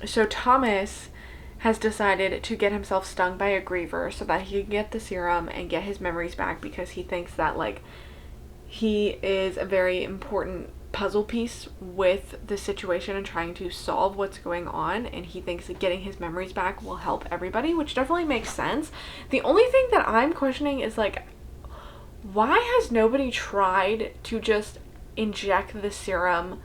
So Thomas has decided to get himself stung by a griever so that he can get the serum and get his memories back, because he thinks that like he is a very important puzzle piece with the situation and trying to solve what's going on, and he thinks that getting his memories back will help everybody, which definitely makes sense. The only thing that I'm questioning is like, why has nobody tried to just inject the serum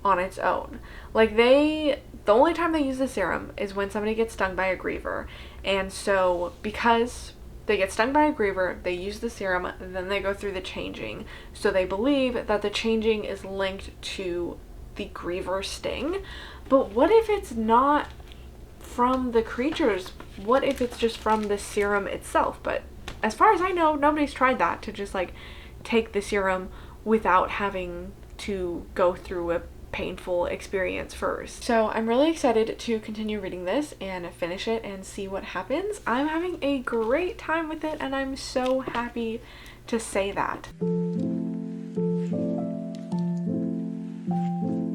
on its own? Like, the only time they use the serum is when somebody gets stung by a griever, and so because they get stung by a griever, they use the serum, then they go through the changing. So they believe that the changing is linked to the griever sting. But what if it's not from the creatures? What if it's just from the serum itself? But as far as I know, nobody's tried that, to just like take the serum without having to go through a painful experience first. So I'm really excited to continue reading this and finish it and see what happens. I'm having a great time with it, and I'm so happy to say that.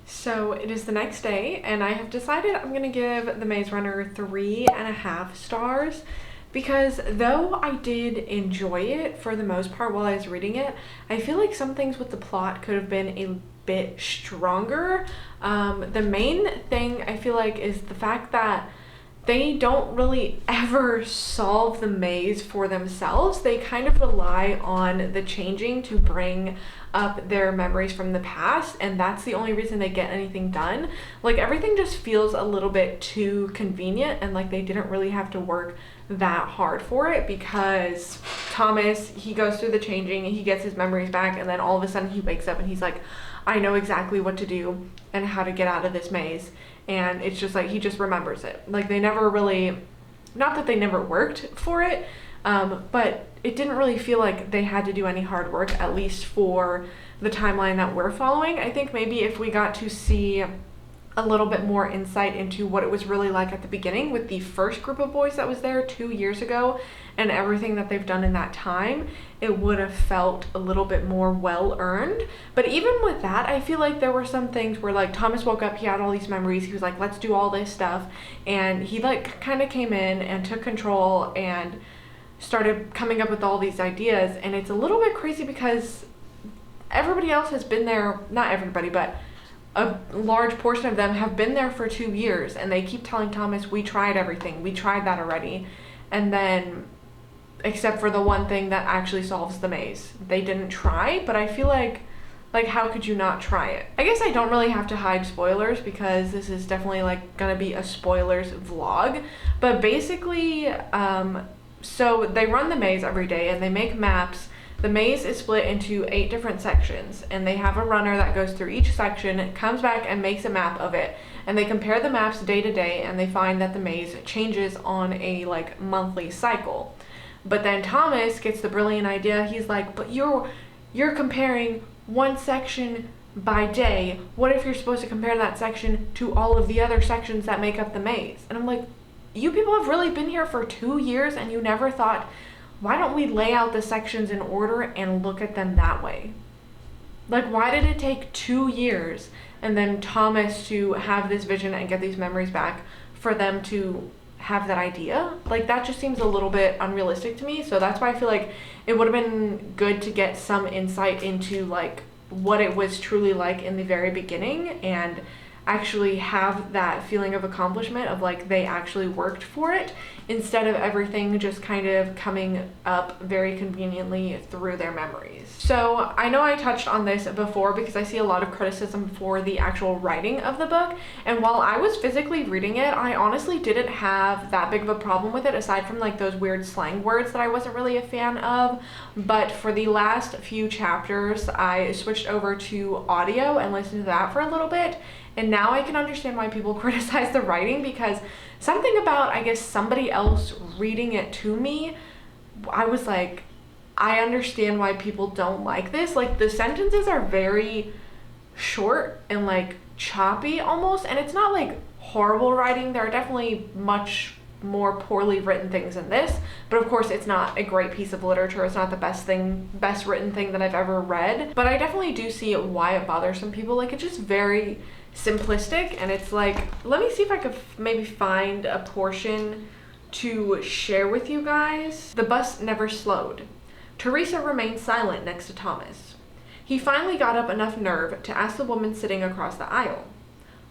So it is the next day, and I have decided I'm gonna give The Maze Runner 3.5 stars, because though I did enjoy it for the most part while I was reading it, I feel like some things with the plot could have been a bit stronger. The main thing I feel like is the fact that they don't really ever solve the maze for themselves. They kind of rely on the changing to bring up their memories from the past, and that's the only reason they get anything done. Like, everything just feels a little bit too convenient, and like they didn't really have to work that hard for it, because Thomas, he goes through the changing, he gets his memories back, and then all of a sudden he wakes up and he's like, I know exactly what to do and how to get out of this maze. And it's just like, he just remembers it. Like, they never really, not that they never worked for it, but it didn't really feel like they had to do any hard work, at least for the timeline that we're following. I think maybe if we got to see a little bit more insight into what it was really like at the beginning with the first group of boys that was there 2 years ago and everything that they've done in that time, it would have felt a little bit more well earned. But even with that, I feel like there were some things where, like, Thomas woke up, he had all these memories, he was like, let's do all this stuff, and he like kind of came in and took control and started coming up with all these ideas. And it's a little bit crazy because everybody else has been there, not everybody, but a large portion of them have been there for 2 years, and they keep telling Thomas, we tried everything, we tried that already. And then, except for the one thing that actually solves the maze, they didn't try. But I feel like how could you not try it? I guess I don't really have to hide spoilers because this is definitely like gonna be a spoilers vlog. But basically, so they run the maze every day and they make maps. The maze is split into 8 different sections, and they have a runner that goes through each section, comes back and makes a map of it, and they compare the maps day to day, and they find that the maze changes on a like monthly cycle. But then Thomas gets the brilliant idea. He's like, but you're comparing one section by day. What if you're supposed to compare that section to all of the other sections that make up the maze? And I'm like, you people have really been here for 2 years and you never thought, why don't we lay out the sections in order and look at them that way? Like, why did it take 2 years and then Thomas to have this vision and get these memories back for them to have that idea? Like, that just seems a little bit unrealistic to me. So that's why I feel like it would have been good to get some insight into like what it was truly like in the very beginning, and actually have that feeling of accomplishment of like they actually worked for it, instead of everything just kind of coming up very conveniently through their memories. So I know I touched on this before because I see a lot of criticism for the actual writing of the book, and while I was physically reading it, I honestly didn't have that big of a problem with it, aside from like those weird slang words that I wasn't really a fan of. But for the last few chapters, I switched over to audio and listened to that for a little bit. And now I can understand why people criticize the writing, because something about, I guess, somebody else reading it to me, I was like, I understand why people don't like this. Like, the sentences are very short and like choppy almost, and it's not like horrible writing. There are definitely much more poorly written things in this, but of course it's not a great piece of literature. It's not the best written thing that I've ever read, but I definitely do see why it bothers some people. Like, it's just very simplistic, and it's like, let me see if I could maybe find a portion to share with you guys. The bus never slowed. Teresa remained silent next to Thomas. He finally got up enough nerve to ask the woman sitting across the aisle.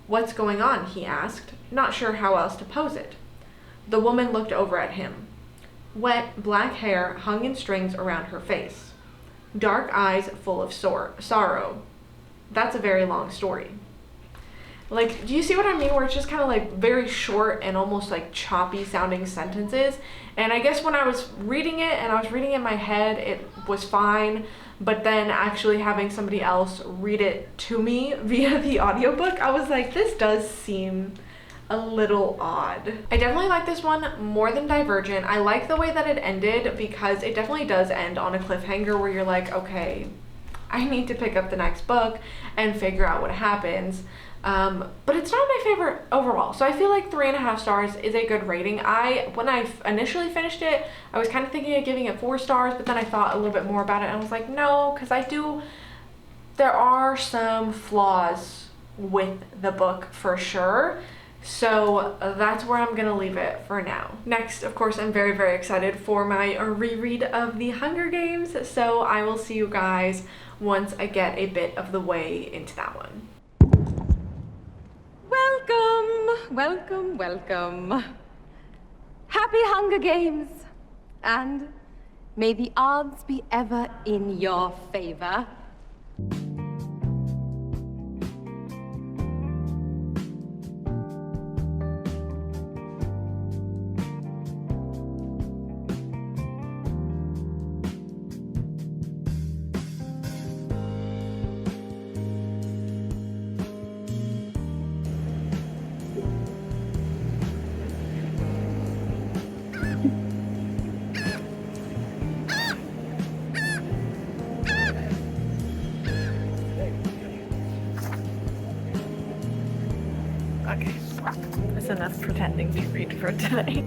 "What's going on?" he asked, not sure how else to pose it. The woman looked over at him. Wet, black hair hung in strings around her face. Dark eyes full of sorrow. That's a very long story. Like, do you see what I mean? Where it's just kind of like very short and almost like choppy sounding sentences. And I guess when I was reading it and I was reading it in my head, it was fine. But then actually having somebody else read it to me via the audiobook, I was like, this does seem a little odd. I definitely like this one more than Divergent. I like the way that it ended because it definitely does end on a cliffhanger where you're like, okay, I need to pick up the next book and figure out what happens. But it's not my favorite overall. So I feel like 3.5 stars is a good rating. When I initially finished it, I was kind of thinking of giving it 4 stars, but then I thought a little bit more about it and I was like, no, because there are some flaws with the book for sure. So that's where I'm gonna leave it for now. Next, of course, I'm very, very excited for my reread of The Hunger Games. So I will see you guys once I get a bit of the way into that one. Welcome, welcome, welcome. Happy Hunger Games! And may the odds be ever in your favor. Okay, that's enough pretending to read for today.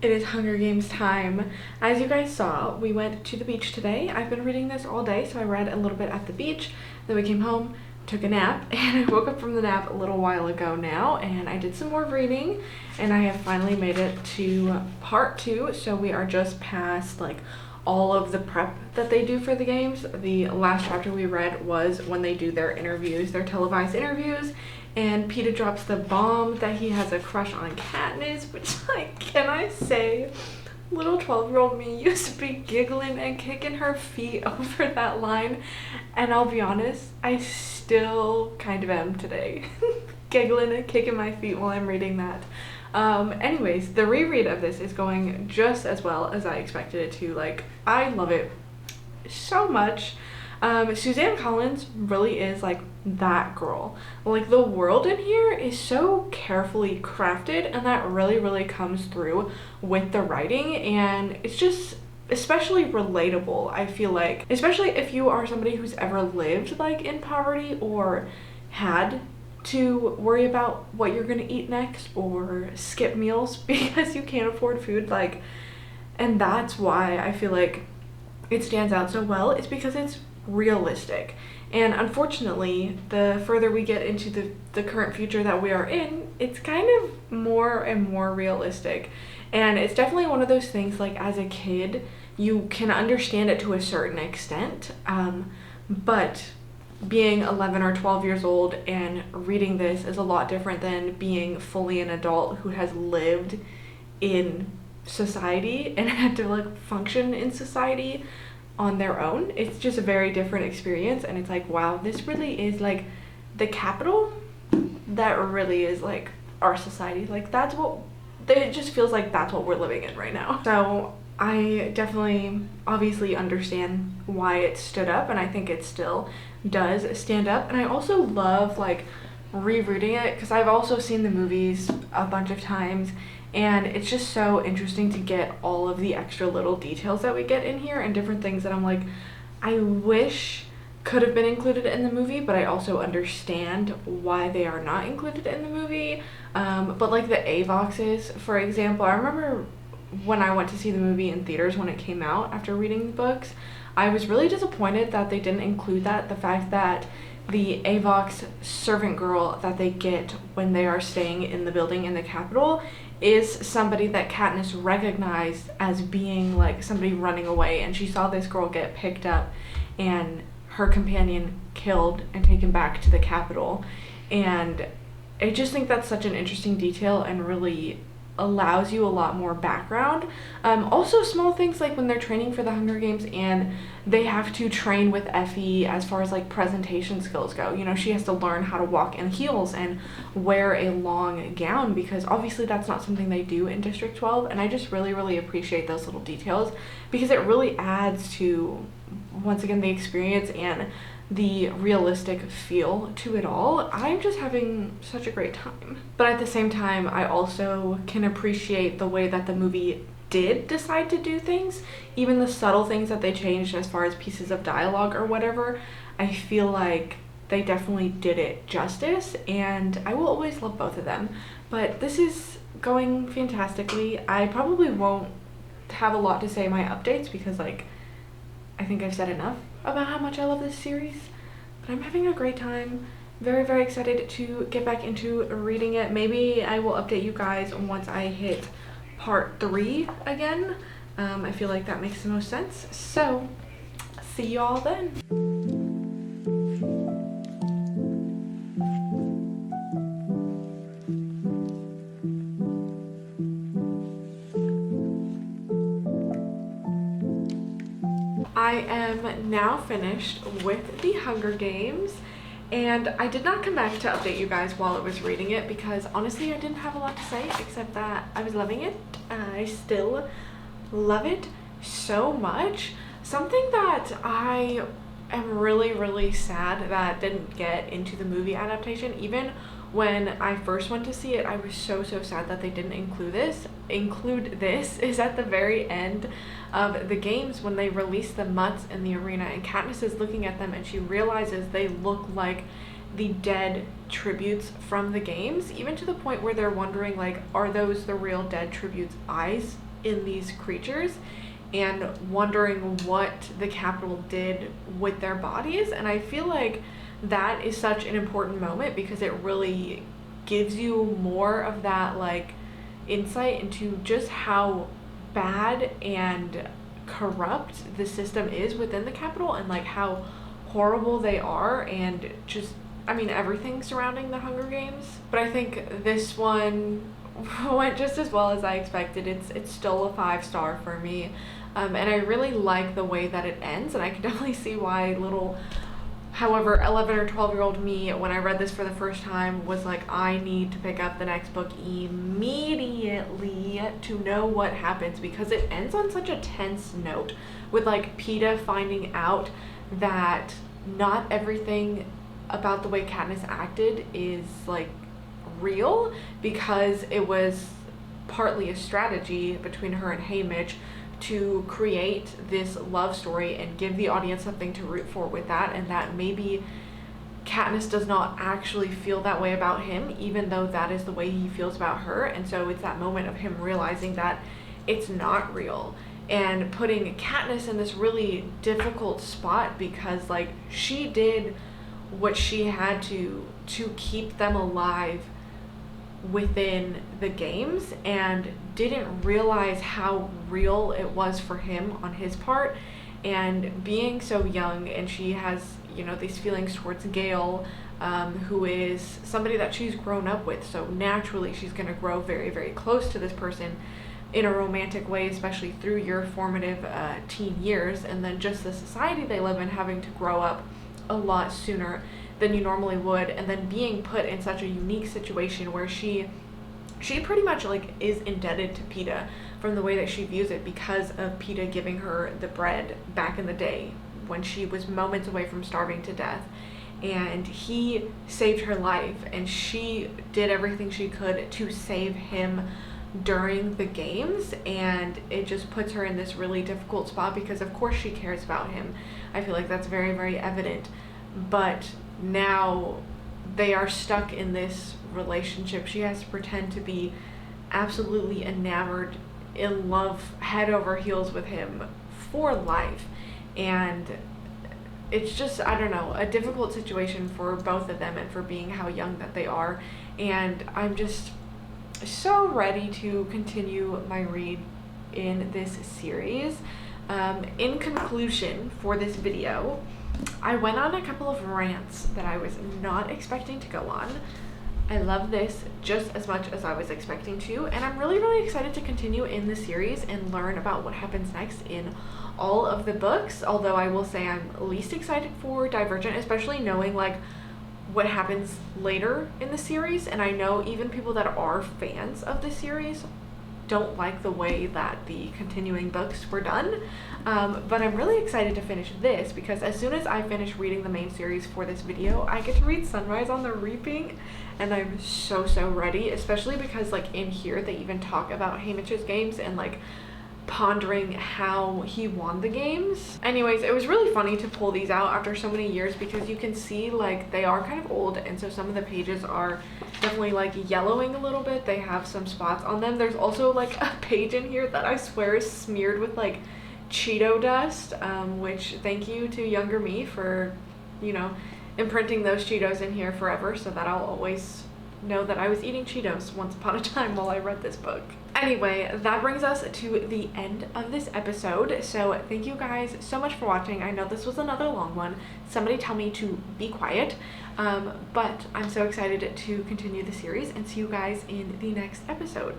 It is Hunger Games time. As you guys saw, we went to the beach today. I've been reading this all day, so I read a little bit at the beach, then we came home, took a nap, and I woke up from the nap a little while ago now, and I did some more reading, and I have finally made it to part 2, so we are just past like all of the prep that they do for the games. The last chapter we read was when they do their interviews, their televised interviews, and Peeta drops the bomb that he has a crush on Katniss, which, like, can I say, little 12-year-old me used to be giggling and kicking her feet over that line, and I'll be honest, I still kind of am today. Giggling and kicking my feet while I'm reading that. Anyways, the reread of this is going just as well as I expected it to. Like, I love it so much. Suzanne Collins really is like that girl. Like, the world in here is so carefully crafted, and that really comes through with the writing, and it's just especially relatable, I feel like, especially if you are somebody who's ever lived like in poverty or had to worry about what you're gonna eat next or skip meals because you can't afford food, like, and that's why I feel like it stands out so well. It's because it's realistic, and unfortunately the further we get into the current future that we are in, it's kind of more and more realistic, and it's definitely one of those things, like, as a kid you can understand it to a certain extent, but being 11 or 12 years old and reading this is a lot different than being fully an adult who has lived in society and had to like function in society on their own. It's just a very different experience, and it's like, wow, this really is like the capital that really is like our society. Like, that's what it just feels like, that's what we're living in right now. So I definitely obviously understand why it stood up, and I think it still does stand up. And I also love like rereading it because I've also seen the movies a bunch of times, and it's just so interesting to get all of the extra little details that we get in here and different things that I'm like, I wish could have been included in the movie, but I also understand why they are not included in the movie. But like the Avoxes, for example, I remember when I went to see the movie in theaters when it came out after reading the books, I was really disappointed that they didn't include that, the fact that the Avox servant girl that they get when they are staying in the building in the Capitol is somebody that Katniss recognized as being like somebody running away, and she saw this girl get picked up and her companion killed and taken back to the Capitol. And I just think that's such an interesting detail and really allows you a lot more background. Also small things like when they're training for the Hunger Games and they have to train with Effie as far as like presentation skills go. You know, she has to learn how to walk in heels and wear a long gown because obviously that's not something they do in District 12, and I just really appreciate those little details because it really adds to, once again, the experience and the realistic feel to it all. I'm just having such a great time. But at the same time, I also can appreciate the way that the movie did decide to do things. Even the subtle things that they changed as far as pieces of dialogue or whatever, I feel like they definitely did it justice, and I will always love both of them. But this is going fantastically. I probably won't have a lot to say in my updates because, like, I think I've said enough about how much I love this series, but I'm having a great time. Very excited to get back into reading it. Maybe I will update you guys once I hit part 3 again. I feel like that makes the most sense. So see y'all then. I am now finished with the Hunger Games, and I did not come back to update you guys while I was reading it because honestly I didn't have a lot to say except that I was loving it. I still love it so much. Something that I am really sad that didn't get into the movie adaptation. Even when I first went to see it, I was so sad that they didn't include this is at the very end of the games when they release the mutts in the arena, and Katniss is looking at them and she realizes they look like the dead tributes from the games, even to the point where they're wondering, like, are those the real dead tributes' eyes in these creatures, and wondering what the Capitol did with their bodies. And I feel like that is such an important moment because it really gives you more of that like insight into just how bad and corrupt the system is within the Capitol, and like how horrible they are, and just, I mean, everything surrounding the Hunger Games. But I think this one went just as well as I expected. It's still a 5-star for me, and I really like the way that it ends, and I can definitely see why little, however, 11 or 12-year-old me, when I read this for the first time, was like, I need to pick up the next book immediately to know what happens, because it ends on such a tense note with like Peeta finding out that not everything about the way Katniss acted is like real, because it was partly a strategy between her and Haymitch to create this love story and give the audience something to root for with that, and that maybe Katniss does not actually feel that way about him, even though that is the way he feels about her. And so it's that moment of him realizing that it's not real, and putting Katniss in this really difficult spot because like she did what she had to keep them alive within the games, and didn't realize how real it was for him on his part. And being so young, and she has, you know, these feelings towards Gale, who is somebody that she's grown up with, so naturally she's going to grow very close to this person in a romantic way, especially through your formative teen years, and then just the society they live in, having to grow up a lot sooner than you normally would, and then being put in such a unique situation where she pretty much like is indebted to Peeta from the way that she views it, because of Peeta giving her the bread back in the day when she was moments away from starving to death, and he saved her life, and she did everything she could to save him during the games, and it just puts her in this really difficult spot because of course she cares about him. I feel like that's very evident, but now they are stuck in this relationship. She has to pretend to be absolutely enamored, in love, head over heels with him for life, and it's just, I don't know, a difficult situation for both of them, and for being how young that they are. And I'm just so ready to continue my read in this series. In conclusion for this video, I went on a couple of rants that I was not expecting to go on. I love this just as much as I was expecting to, and I'm really excited to continue in the series and learn about what happens next in all of the books. Although I will say I'm least excited for Divergent, especially knowing like what happens later in the series, and I know even people that are fans of the series don't like the way that the continuing books were done, but I'm really excited to finish this, because as soon as I finish reading the main series for this video, I get to read Sunrise on the Reaping, and I'm so ready, especially because like in here they even talk about Haymitch's games and like pondering how he won the games. Anyways, it was really funny to pull these out after so many years, because you can see like they are kind of old, and so some of the pages are definitely like yellowing a little bit. They have some spots on them. There's also like a page in here that I swear is smeared with like Cheeto dust, which thank you to younger me for, you know, imprinting those Cheetos in here forever, so that I'll always know that I was eating Cheetos once upon a time while I read this book. Anyway, that brings us to the end of this episode. So thank you guys so much for watching. I know this was another long one. Somebody tell me to be quiet. But I'm so excited to continue the series and see you guys in the next episode.